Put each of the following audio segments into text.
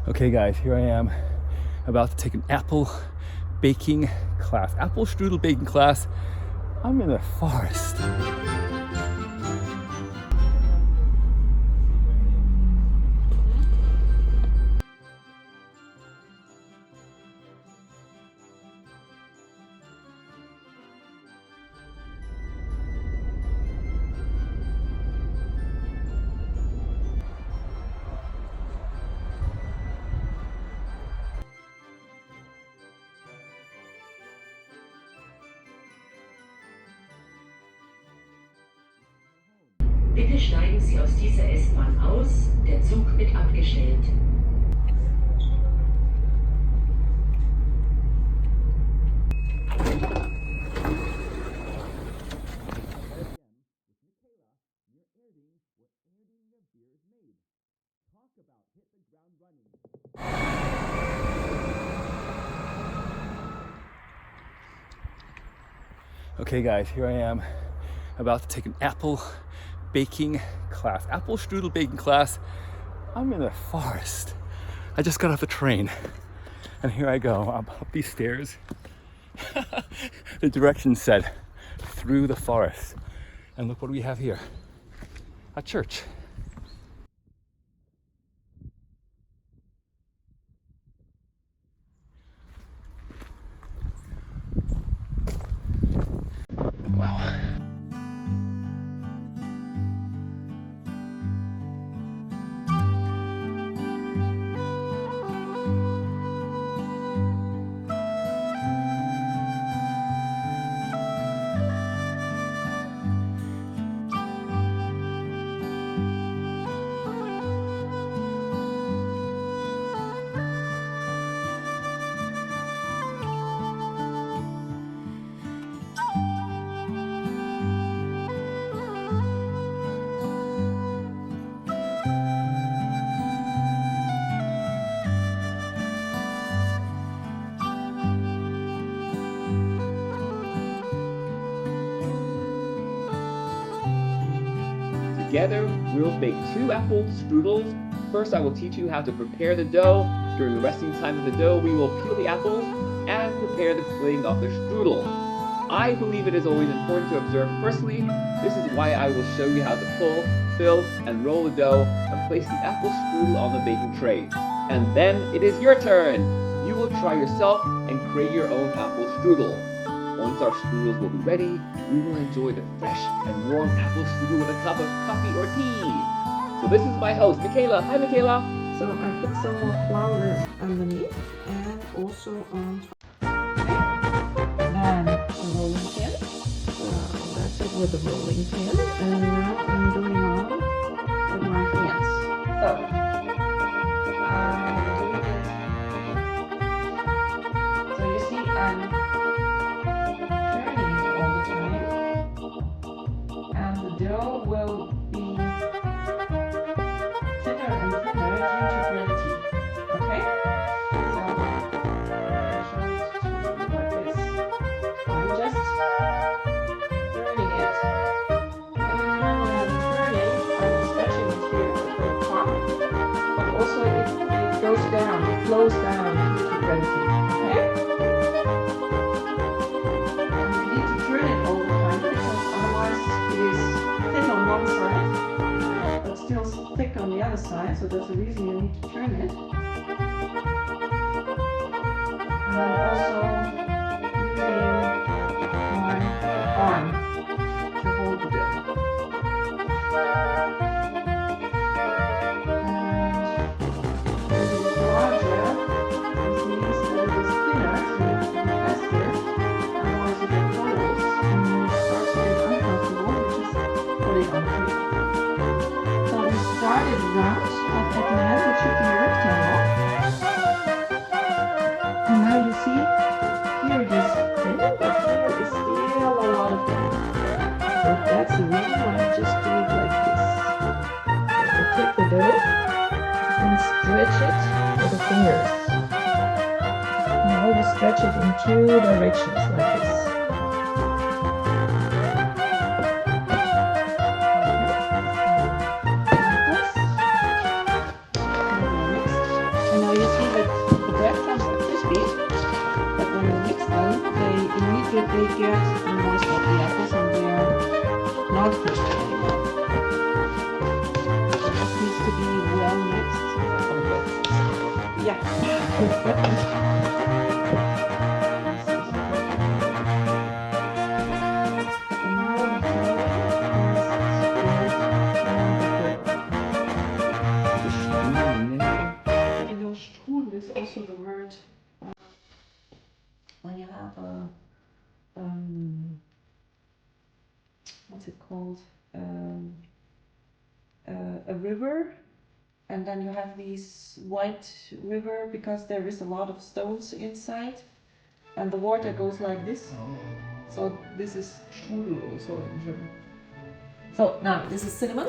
Okay guys, here I am about to take an apple baking class, apple strudel baking class. I'm in the forest. Bitte steigen Sie aus dieser S-Bahn aus, der Zug wird abgestellt. Okay guys, here I am about to take an apple baking class, apple strudel baking class. I'm in the forest. I just got off the train and here I go. I'm up these stairs. The directions said through the forest. And look what we have here, a church. Wow. Together, we'll bake 2 apple strudels. First, I will teach you how to prepare the dough. During the resting time of the dough, we will peel the apples and prepare the filling of the strudel. I believe it is always important to observe firstly. This is why I will show you how to pull, fill, and roll the dough and place the apple strudel on the baking tray. And then it is your turn. You will try yourself and create your own apple strudel. Once our strudels will be ready, we will enjoy the fresh and warm apple strudel with a cup of coffee or tea. So this is my host, Michaela. Hi, Michaela. So I put some more flour underneath and also on top. Then the rolling pin. That's it with the rolling pin. And now I'm doing on with my hands. So I'm doing it. So you see, I'm turning it all the time, and the dough will be thinner and thinner due to gravity. Okay? So I'll show it to you like this. I'm just turning it. Every time when I'm turning, I'm stretching it here at the top, but also it goes down, it flows down due to gravity. Okay? And you need to turn it all the time because otherwise it is thin on one side but still thick on the other side, so that's the reason you need to turn it. And I'm also using my arm to hold the dough. And as it is larger, this means that it is thinner, so you have to be faster, otherwise you get holes and you start to get uncomfortable, you just put it on three. So we started round, like at the end it should be a rectangle. And now you see, here it is thin, but here is still a lot of thin. So that's the reason why I just do it like this. So I take the dough and stretch it with the fingers. And I always stretch it in 2 directions like this. And now you see that the breadcrumbs are crispy, but when you mix them, they immediately get the moist of the apples and they are not crispy anymore. It just needs to be well mixed. Yeah. You know, Strudel is also the word when you have what's it called? A river, and then you have these white river because there is a lot of stones inside, and the water goes like this. So this is Strudel also in German. So now this is cinnamon.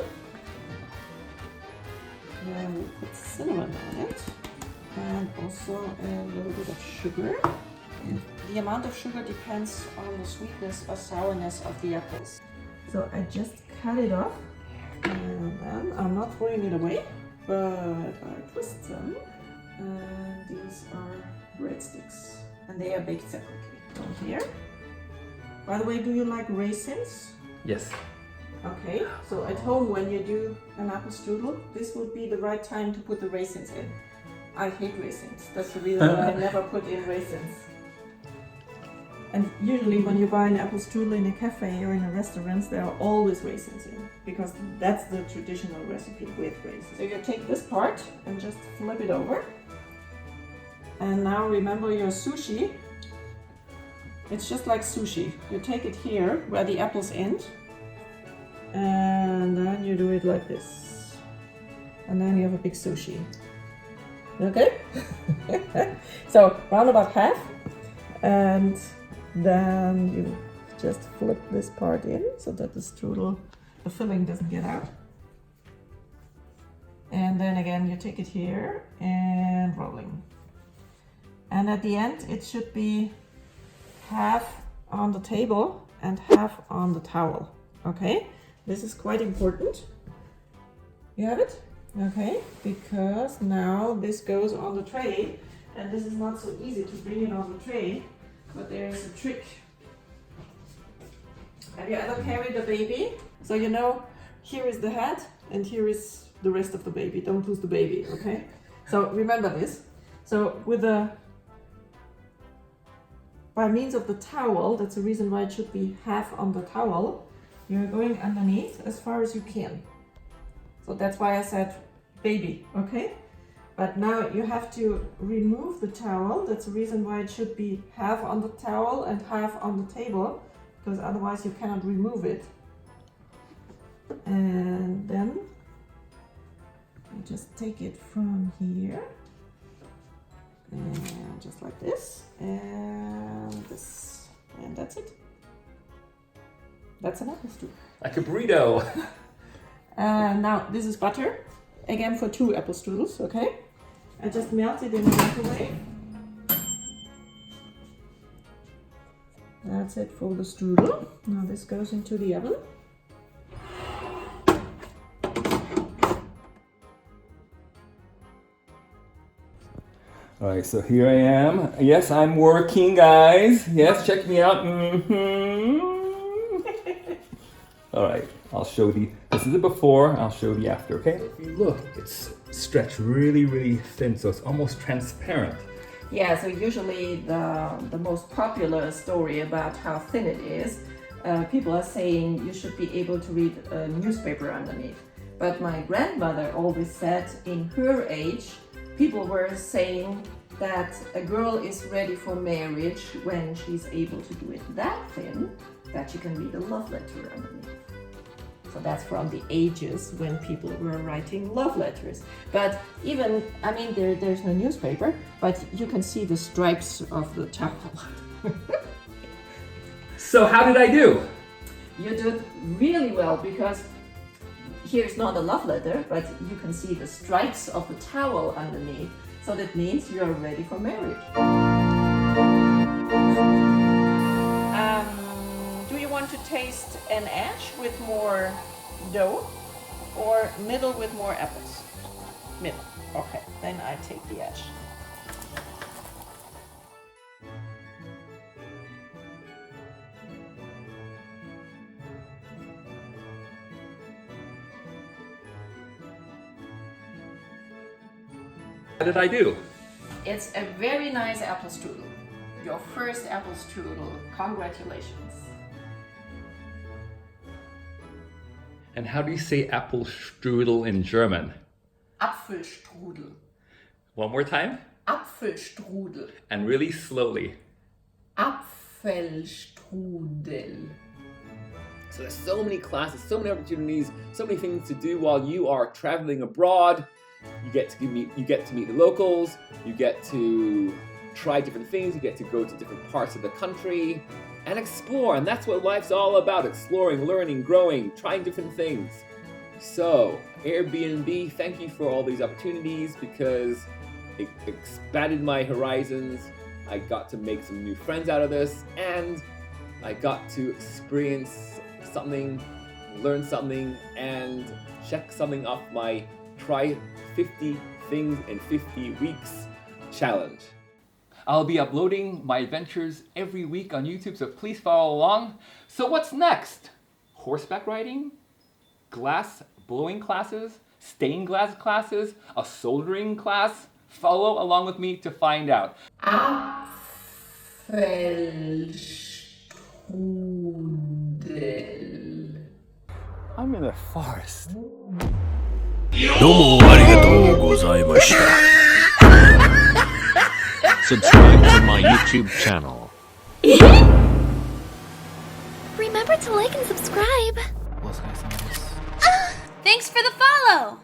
Now we put cinnamon on it, and also a little bit of sugar. The amount of sugar depends on the sweetness or sourness of the apples. So I just cut it off, and then I'm not throwing it away, but I twist them. And these are breadsticks, and they are baked separately. Down here. By the way, do you like raisins? Yes. Okay, so at home when you do an apple strudel, this would be the right time to put the raisins in. I hate raisins. That's the reason why I never put in raisins. And usually when you buy an apple strudel in a cafe or in a restaurant, there are always raisins in, because that's the traditional recipe with raisins. So you take this part and just flip it over. And now remember your sushi. It's just like sushi. You take it here where the apples end, and then you do it like this. And then you have a big sushi. Okay? So round about half, and then you just flip this part in so that the strudel, the filling doesn't get out. And then again you take it here and rolling. And at the end it should be half on the table and half on the towel. Okay? This is quite important. You have it? Okay, because now this goes on the tray, and this is not so easy to bring it on the tray, but there is a trick. Have you ever carried a baby? So you know, here is the head and here is the rest of the baby. Don't lose the baby, okay? So remember this. So by means of the towel, that's the reason why it should be half on the towel, you're going underneath as far as you can. So that's why I said baby, okay? But now you have to remove the towel. That's the reason why it should be half on the towel and half on the table, because otherwise you cannot remove it. And then you just take it from here, and just like this, and this, and that's it. That's an apple strudel. Like a burrito. Now this is butter, again for 2 apple strudels, okay? I just melt it in the microwave. That's it for the strudel. Now this goes into the oven. All right, so here I am. Yes, I'm working, guys. Yes, check me out. All right, I'll show this is the before, I'll show the after, okay? If you look, it's stretched really, really thin, so it's almost transparent. Yeah, so usually the most popular story about how thin it is, people are saying you should be able to read a newspaper underneath. But my grandmother always said in her age, people were saying that a girl is ready for marriage when she's able to do it that thin that she can read a love letter underneath. So that's from the ages when people were writing love letters. But even, I mean, there's no newspaper, but you can see the stripes of the towel. So how did I do? You did really well, because here's not a love letter, but you can see the stripes of the towel underneath. So that means you're ready for marriage. Do you want to taste an edge with more dough or middle with more apples? Middle. Okay, then I take the edge. How did I do? It's a very nice apple strudel. Your first apple strudel. Congratulations. And how do you say apple strudel in German? Apfelstrudel. One more time. Apfelstrudel. And really slowly. Apfelstrudel. So there's so many classes, so many opportunities, so many things to do while you are traveling abroad. You get to meet the locals, you get to try different things, you get to go to different parts of the country and explore. And that's what life's all about: exploring, learning, growing, trying different things. So Airbnb, thank you for all these opportunities because it expanded my horizons. I got to make some new friends out of this, and I got to experience something, learn something, and check something off my try 50 things in 50 weeks challenge. I'll be uploading my adventures every week on YouTube, so please follow along. So what's next? Horseback riding? Glass blowing classes? Stained glass classes? A soldering class? Follow along with me to find out. Apfelstrudel. I'm in the forest. どうもありがとうございました。Subscribe to my YouTube channel. Remember to like and subscribe. Thanks for the follow!